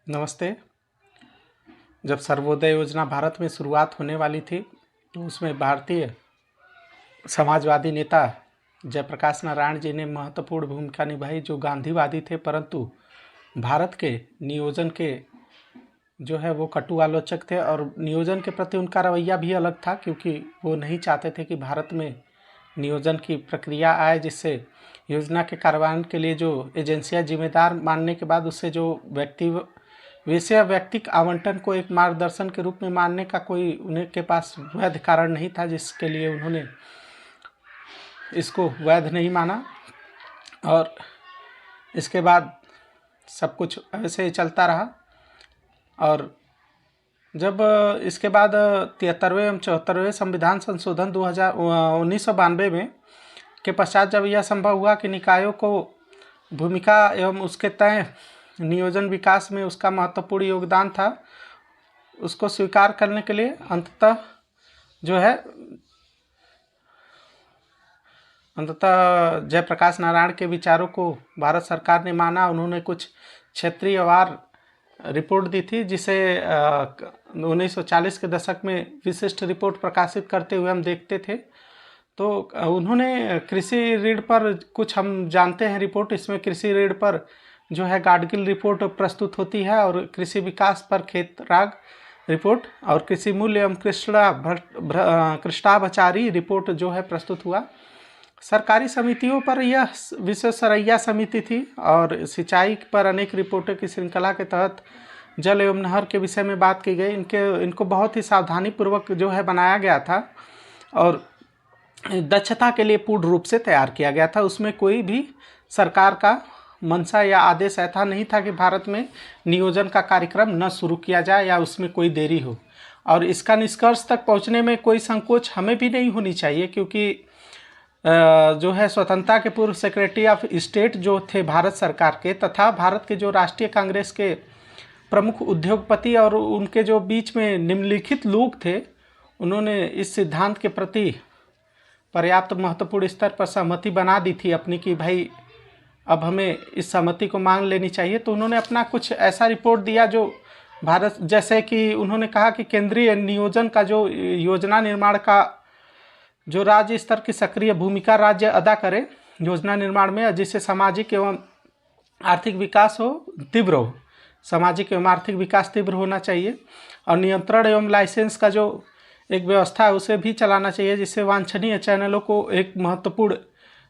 नमस्ते। जब सर्वोदय योजना भारत में शुरुआत होने वाली थी तो उसमें भारतीय समाजवादी नेता जयप्रकाश नारायण जी ने महत्वपूर्ण भूमिका निभाई, जो गांधीवादी थे परंतु भारत के नियोजन के जो है वो कटु आलोचक थे। और नियोजन के प्रति उनका रवैया भी अलग था, क्योंकि वो नहीं चाहते थे कि भारत में नियोजन की प्रक्रिया आए, जिससे योजना के कार्यान्वयन के लिए जो एजेंसियां जिम्मेदार मानने के बाद उससे जो व्यक्तिक आवंटन को एक मार्गदर्शन के रूप में मानने का कोई उन्हें के पास वैध कारण नहीं था, जिसके लिए उन्होंने इसको वैध नहीं माना। और इसके बाद सब कुछ ऐसे ही चलता रहा। और जब इसके बाद 73वें एवं 74वें संविधान संशोधन 1992 में के पश्चात जब यह संभव हुआ कि निकायों को भूमिका एवं उसके तय नियोजन विकास में उसका महत्वपूर्ण योगदान था, उसको स्वीकार करने के लिए अंततः जयप्रकाश नारायण के विचारों को भारत सरकार ने माना। उन्होंने कुछ क्षेत्रीयवार रिपोर्ट दी थी, जिसे 1940 के दशक में विशिष्ट रिपोर्ट प्रकाशित करते हुए हम देखते थे। तो उन्होंने कृषि ऋण पर कुछ हम जानते हैं रिपोर्ट, इसमें कृषि ऋण पर जो है गाडगिल रिपोर्ट प्रस्तुत होती है, और कृषि विकास पर खेतराग रिपोर्ट और कृषि मूल्य एवं कृष्णाभचारी रिपोर्ट जो है प्रस्तुत हुआ। सरकारी समितियों पर यह विशेषरैया समिति थी, और सिंचाई पर अनेक रिपोर्टों की श्रृंखला के तहत जल एवं नहर के विषय में बात की गई। इनको बहुत ही सावधानी पूर्वक जो है बनाया गया था और दक्षता के लिए पूर्ण रूप से तैयार किया गया था। उसमें कोई भी सरकार का मंशा या आदेश ऐसा नहीं था कि भारत में नियोजन का कार्यक्रम न शुरू किया जाए या उसमें कोई देरी हो। और इसका निष्कर्ष तक पहुंचने में कोई संकोच हमें भी नहीं होनी चाहिए, क्योंकि जो है स्वतंत्रता के पूर्व सेक्रेटरी ऑफ स्टेट जो थे भारत सरकार के, तथा भारत के जो राष्ट्रीय कांग्रेस के प्रमुख उद्योगपति और उनके जो बीच में निम्नलिखित लोग थे, उन्होंने इस सिद्धांत के प्रति पर्याप्त महत्वपूर्ण स्तर पर सहमति बना दी थी अपनी, कि भाई अब हमें इस सहमति को मान लेनी चाहिए। तो उन्होंने अपना कुछ ऐसा रिपोर्ट दिया जो भारत, जैसे कि उन्होंने कहा कि केंद्रीय नियोजन का जो योजना निर्माण का जो राज्य स्तर की सक्रिय भूमिका राज्य अदा करे योजना निर्माण में, जिससे सामाजिक एवं आर्थिक विकास तीव्र हो, सामाजिक एवं आर्थिक विकास तीव्र होना चाहिए। और नियंत्रण एवं लाइसेंस का जो एक व्यवस्था है उसे भी चलाना चाहिए, जिससे वांछनीय चैनलों को एक महत्वपूर्ण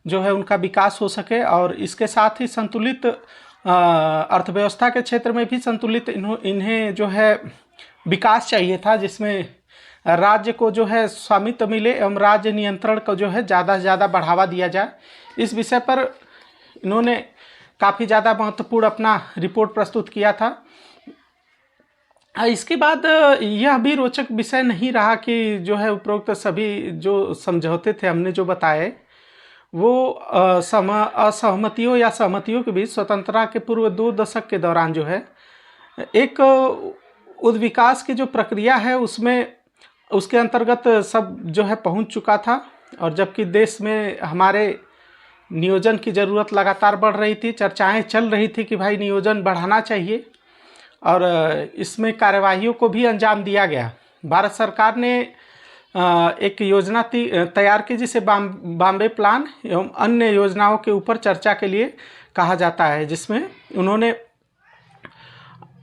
जो है उनका विकास हो सके। और इसके साथ ही संतुलित अर्थव्यवस्था के क्षेत्र में भी संतुलित इन्हें जो है विकास चाहिए था, जिसमें राज्य को जो है स्वामित्व मिले एवं राज्य नियंत्रण को जो है ज़्यादा से ज़्यादा बढ़ावा दिया जाए। इस विषय पर इन्होंने काफ़ी ज़्यादा महत्वपूर्ण अपना रिपोर्ट प्रस्तुत किया था। इसके बाद यह भी रोचक विषय नहीं रहा कि जो है उपरोक्त सभी जो समझौते थे हमने जो बताए, वो असहमतियों या सहमतियों के बीच स्वतंत्रता के पूर्व 2 दशक के दौरान जो है एक उद्विकास की जो प्रक्रिया है उसमें उसके अंतर्गत सब जो है पहुंच चुका था। और जबकि देश में हमारे नियोजन की ज़रूरत लगातार बढ़ रही थी, चर्चाएं चल रही थी कि भाई नियोजन बढ़ाना चाहिए, और इसमें कार्यवाहियों को भी अंजाम दिया गया। भारत सरकार ने एक योजना तैयार की, जिसे बॉम्बे प्लान एवं अन्य योजनाओं के ऊपर चर्चा के लिए कहा जाता है, जिसमें उन्होंने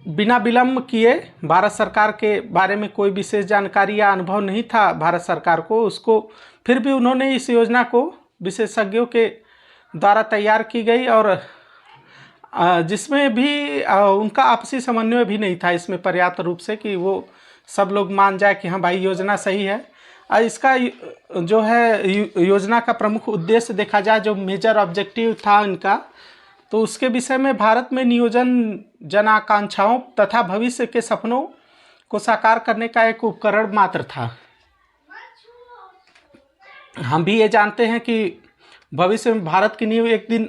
बिना विलम्ब किए, भारत सरकार के बारे में कोई विशेष जानकारी या अनुभव नहीं था भारत सरकार को, उसको फिर भी उन्होंने इस योजना को विशेषज्ञों के द्वारा तैयार की गई, और जिसमें भी उनका आपसी समन्वय भी नहीं था इसमें पर्याप्त रूप से कि वो सब लोग मान जाए कि हाँ भाई योजना सही है। इसका जो है योजना का प्रमुख उद्देश्य देखा जाए, जो मेजर ऑब्जेक्टिव था इनका, तो उसके विषय में भारत में नियोजन जन आकांक्षाओं तथा भविष्य के सपनों को साकार करने का एक उपकरण मात्र था। हम भी ये जानते हैं कि भविष्य में भारत की नींव एक दिन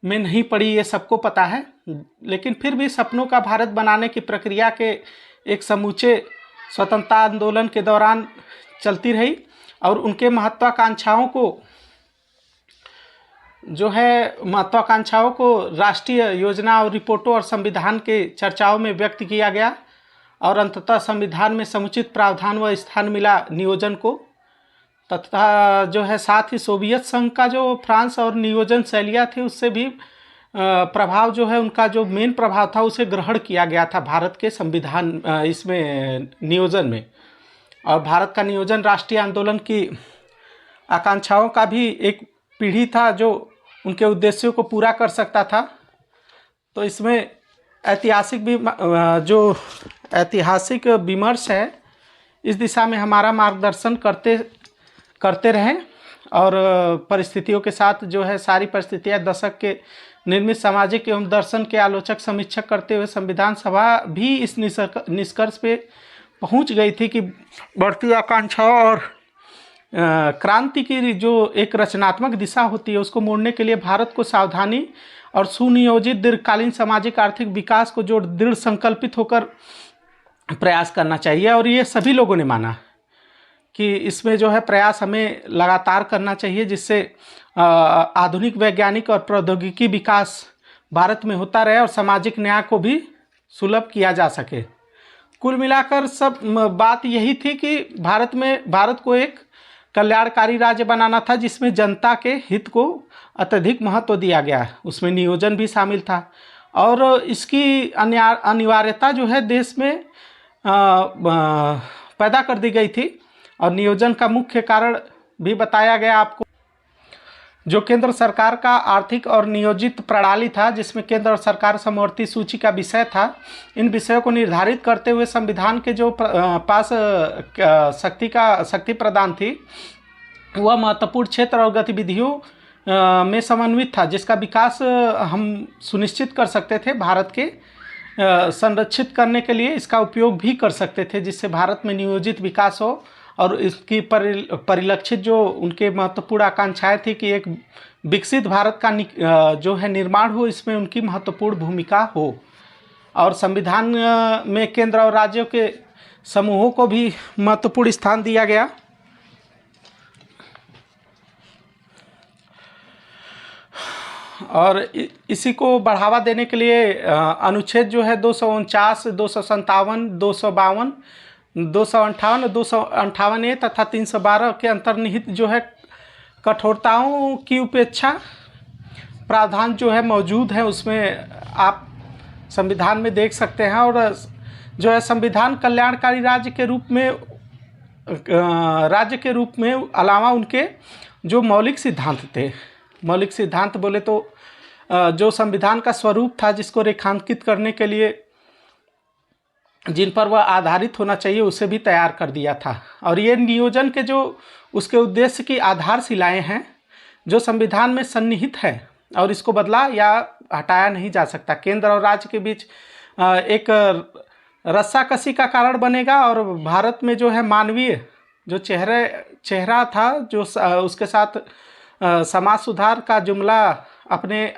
में नहीं पड़ी, ये सबको पता है, लेकिन फिर भी सपनों का भारत बनाने की प्रक्रिया के एक समूचे स्वतंत्रता आंदोलन के दौरान चलती रही, और उनके महत्वाकांक्षाओं को जो है महत्वाकांक्षाओं को राष्ट्रीय योजना और रिपोर्टों और संविधान के चर्चाओं में व्यक्त किया गया और अंततः संविधान में समुचित प्रावधान व स्थान मिला नियोजन को। तथा जो है साथ ही सोवियत संघ का जो फ्रांस और नियोजन शैलियाँ थी उससे भी प्रभाव जो है उनका जो मेन प्रभाव था उसे ग्रहण किया गया था भारत के संविधान इसमें नियोजन में। और भारत का नियोजन राष्ट्रीय आंदोलन की आकांक्षाओं का भी एक पीढ़ी था जो उनके उद्देश्यों को पूरा कर सकता था। तो इसमें ऐतिहासिक भी जो ऐतिहासिक विमर्श है इस दिशा में हमारा मार्गदर्शन करते रहें और परिस्थितियों के साथ जो है सारी परिस्थितियां दशक के निर्मित सामाजिक एवं दर्शन के आलोचक समीक्षक करते हुए संविधान सभा भी इस निष्कर्ष पे पहुंच गई थी कि बढ़ती आकांक्षाओं और क्रांति की जो एक रचनात्मक दिशा होती है उसको मोड़ने के लिए भारत को सावधानी और सुनियोजित दीर्घकालीन सामाजिक आर्थिक विकास को जो दृढ़ संकल्पित होकर प्रयास करना चाहिए। और ये सभी लोगों ने माना कि इसमें जो है प्रयास हमें लगातार करना चाहिए जिससे आधुनिक वैज्ञानिक और प्रौद्योगिकी विकास भारत में होता रहे और सामाजिक न्याय को भी सुलभ किया जा सके। कुल मिलाकर सब बात यही थी कि भारत को एक कल्याणकारी राज्य बनाना था जिसमें जनता के हित को अत्यधिक महत्व दिया गया। उसमें नियोजन भी शामिल था और इसकी अनिवार्यता जो है देश में पैदा कर दी गई थी। और नियोजन का मुख्य कारण भी बताया गया आपको, जो केंद्र सरकार का आर्थिक और नियोजित प्रणाली था जिसमें केंद्र और सरकार समवर्ती सूची का विषय था। इन विषयों को निर्धारित करते हुए संविधान के जो पास शक्ति प्रदान थी वह महत्वपूर्ण क्षेत्र और गतिविधियों में समन्वित था जिसका विकास हम सुनिश्चित कर सकते थे। भारत के संरक्षित करने के लिए इसका उपयोग भी कर सकते थे जिससे भारत में नियोजित विकास हो और इसकी परिलक्षित जो उनके महत्वपूर्ण आकांक्षाएं थी कि एक विकसित भारत का जो है निर्माण हो, इसमें उनकी महत्वपूर्ण भूमिका हो। और संविधान में केंद्र और राज्यों के समूहों को भी महत्वपूर्ण स्थान दिया गया। और इसी को बढ़ावा देने के लिए अनुच्छेद जो है 249, 257, 252, 258, 258A तथा 312 के अंतर्निहित जो है कठोरताओं की उपेक्षा प्रावधान जो है मौजूद है उसमें आप संविधान में देख सकते हैं। और जो है संविधान कल्याणकारी राज्य के रूप में अलावा उनके जो मौलिक सिद्धांत थे, मौलिक सिद्धांत बोले तो जो संविधान का स्वरूप था जिसको रेखांकित करने के लिए जिन पर वह आधारित होना चाहिए उसे भी तैयार कर दिया था। और ये नियोजन के जो उसके उद्देश्य की आधारशिलाएं हैं जो संविधान में सन्निहित है और इसको बदला या हटाया नहीं जा सकता। केंद्र और राज्य के बीच एक रस्साकसी का कारण बनेगा और भारत में जो है मानवीय जो चेहरा था जो उसके साथ समाज सुधार का जुमला अपने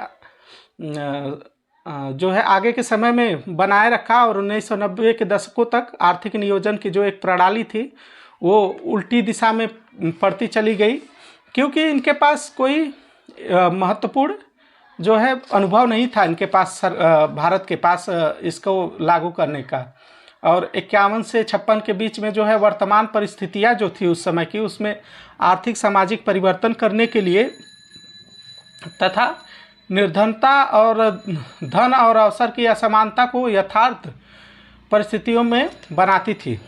जो है आगे के समय में बनाए रखा। और 1990 के दशकों तक आर्थिक नियोजन की जो एक प्रणाली थी वो उल्टी दिशा में पड़ती चली गई क्योंकि इनके पास कोई महत्वपूर्ण जो है अनुभव नहीं था इनके पास भारत के पास इसको लागू करने का। और 51 से 56 के बीच में जो है वर्तमान परिस्थितियां जो थी उस समय की उसमें आर्थिक सामाजिक परिवर्तन करने के लिए तथा निर्धनता और धन और अवसर की असमानता को यथार्थ परिस्थितियों में बनाती थी।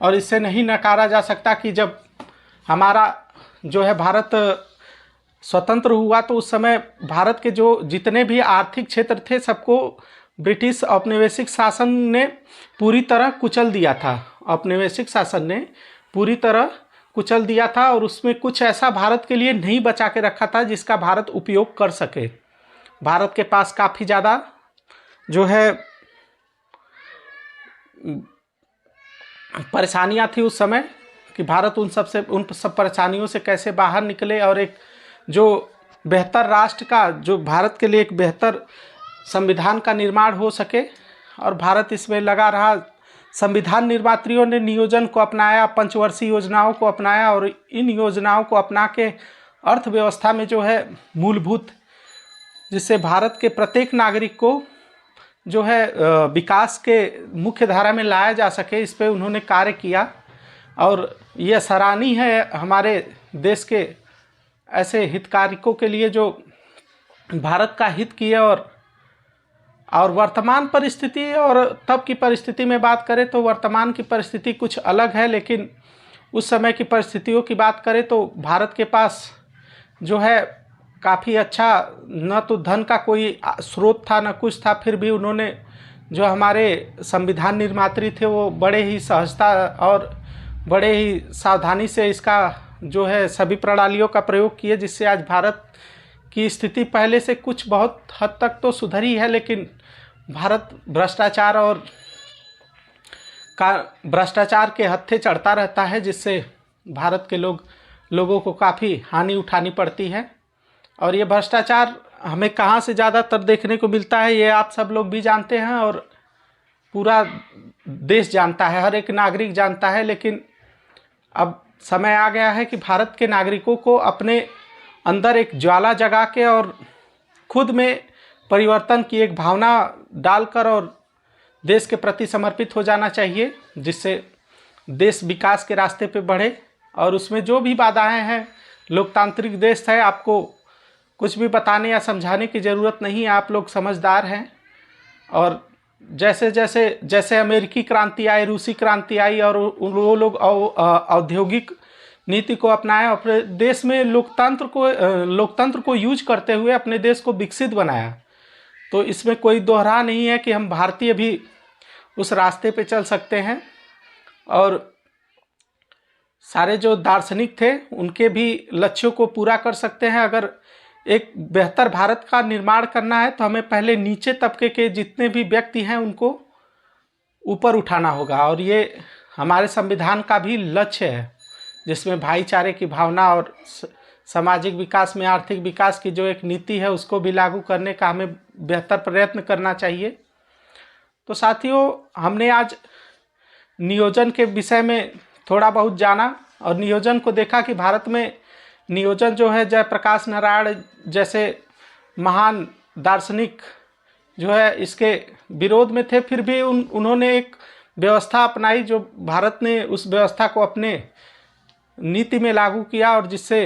और इससे नहीं नकारा जा सकता कि जब हमारा जो है भारत स्वतंत्र हुआ तो उस समय भारत के जो जितने भी आर्थिक क्षेत्र थे सबको ब्रिटिश औपनिवेशिक शासन ने पूरी तरह कुचल दिया था। औपनिवेशिक शासन ने पूरी तरह कुचल दिया था और उसमें कुछ ऐसा भारत के लिए नहीं बचा के रखा था जिसका भारत उपयोग कर सके। भारत के पास काफ़ी ज़्यादा जो है परेशानियां थी उस समय कि भारत उन सब परेशानियों से कैसे बाहर निकले और एक जो बेहतर राष्ट्र का जो भारत के लिए एक बेहतर संविधान का निर्माण हो सके। और भारत इसमें लगा रहा। संविधान निर्मात्रियों ने नियोजन को अपनाया, पंचवर्षीय योजनाओं को अपनाया और इन योजनाओं को अपना के अर्थव्यवस्था में जो है मूलभूत, जिससे भारत के प्रत्येक नागरिक को जो है विकास के मुख्य धारा में लाया जा सके, इस पे उन्होंने कार्य किया। और यह सराहनीय है हमारे देश के ऐसे हितधारकों के लिए जो भारत का हित किए। और वर्तमान परिस्थिति और तब की परिस्थिति में बात करें तो वर्तमान की परिस्थिति कुछ अलग है, लेकिन उस समय की परिस्थितियों की बात करें तो भारत के पास जो है काफ़ी अच्छा, न तो धन का कोई स्रोत था न कुछ था, फिर भी उन्होंने जो हमारे संविधान निर्मात्री थे वो बड़े ही सहजता और बड़े ही सावधानी से इसका जो है सभी प्रणालियों का प्रयोग किए, जिससे आज भारत की स्थिति पहले से कुछ बहुत हद तक तो सुधरी है। लेकिन भारत भ्रष्टाचार के हत्थे चढ़ता रहता है, जिससे भारत के लोगों को काफ़ी हानि उठानी पड़ती है। और ये भ्रष्टाचार हमें कहाँ से ज़्यादातर देखने को मिलता है ये आप सब लोग भी जानते हैं और पूरा देश जानता है, हर एक नागरिक जानता है। लेकिन अब समय आ गया है कि भारत के नागरिकों को अपने अंदर एक ज्वाला जगा के और खुद में परिवर्तन की एक भावना डालकर और देश के प्रति समर्पित हो जाना चाहिए, जिससे देश विकास के रास्ते पे बढ़े। और उसमें जो भी बाधाएं हैं, लोकतांत्रिक देश है, आपको कुछ भी बताने या समझाने की ज़रूरत नहीं है, आप लोग समझदार हैं। और जैसे अमेरिकी क्रांति आई, रूसी क्रांति आई और वो लोग औद्योगिक नीति को अपनाया, अपने देश में लोकतंत्र को यूज करते हुए अपने देश को विकसित बनाया। तो इसमें कोई दोहरा नहीं है कि हम भारतीय भी उस रास्ते पे चल सकते हैं और सारे जो दार्शनिक थे उनके भी लक्ष्यों को पूरा कर सकते हैं। अगर एक बेहतर भारत का निर्माण करना है तो हमें पहले नीचे तबके के जितने भी व्यक्ति हैं उनको ऊपर उठाना होगा। और ये हमारे संविधान का भी लक्ष्य है, जिसमें भाईचारे की भावना और सामाजिक विकास में आर्थिक विकास की जो एक नीति है उसको भी लागू करने का हमें बेहतर प्रयत्न करना चाहिए। तो साथियों, हमने आज नियोजन के विषय में थोड़ा बहुत जाना और नियोजन को देखा कि भारत में नियोजन जो है जयप्रकाश नारायण जैसे महान दार्शनिक जो है इसके विरोध में थे, फिर भी उन्होंने एक व्यवस्था अपनाई जो भारत ने उस व्यवस्था को अपने नीति में लागू किया और जिससे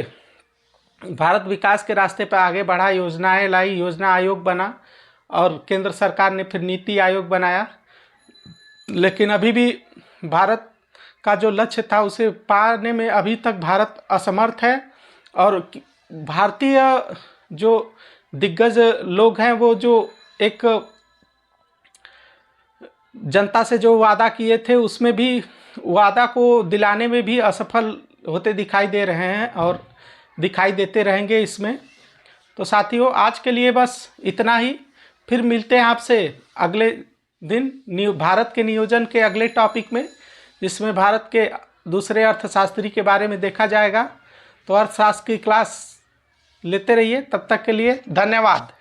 भारत विकास के रास्ते पर आगे बढ़ा, योजनाएं लाई, योजना आयोग बना और केंद्र सरकार ने फिर नीति आयोग बनाया। लेकिन अभी भी भारत का जो लक्ष्य था उसे पाने में अभी तक भारत असमर्थ है। और भारतीय जो दिग्गज लोग हैं वो जो एक जनता से जो वादा किए थे उसमें भी वादा को दिलाने में भी असफल होते दिखाई दे रहे हैं और दिखाई देते रहेंगे इसमें। तो साथियों, आज के लिए बस इतना ही। फिर मिलते हैं आपसे अगले दिन भारत के नियोजन के अगले टॉपिक में, जिसमें भारत के दूसरे अर्थशास्त्री के बारे में देखा जाएगा। तो अर्थशास्त्र की क्लास लेते रहिए। तब तक के लिए धन्यवाद।